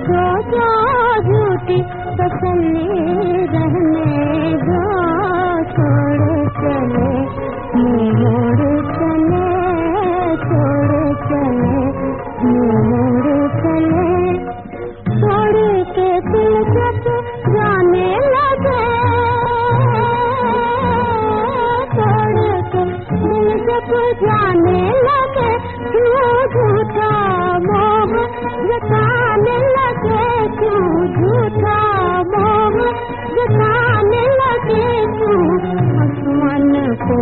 दो जो झूठी तसल्ली रहने दो, छोड़ चले मोड़ चले, छोड़ चले मोड़ चले, छोड़ के दिल जब जाने लगे, छोड़ के दिल जब जाने लगे, क्यों झूठा मोह जताने लगे, क्यों झूठा मोह जताने लगे, क्यों आसमान को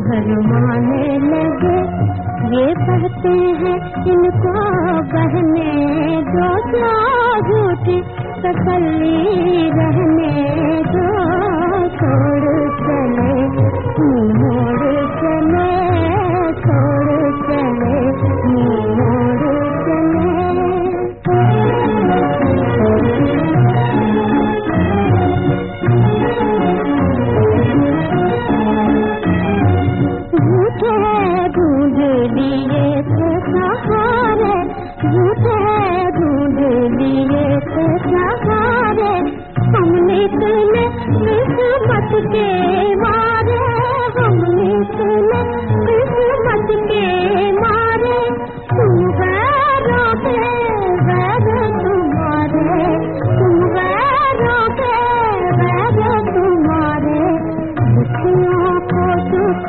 भरमाने लगे। ये कहते हैं इनको बहने दो जो झूठी तसल्ली रहने दो, छोड़ चले मोड़ चले, छोड़ चले मोड़ चले। झूठे ढूंढ लिए थे सहारे, झूठे ढूंढ लिए थे सहारे, हमने तुमने किस्मत के मारे, हमने तुमने किस्मत के मारे, तुम गैरों के गैर तुम्हारे, तुम गैरों के गैर तुम्हारे, दुखियों को दुख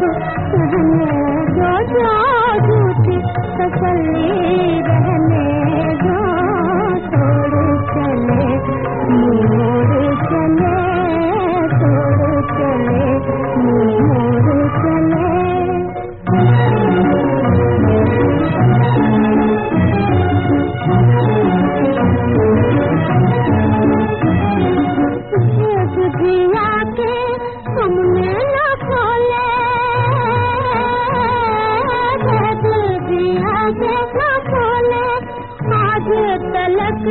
सहने दो जो झूठी तसल्ली रहने दो, छोड़ चले मोड़ चले, छोड़ चले मोड़ चले। दिया के हमने न खोले, दिया के न खोले, आज तलक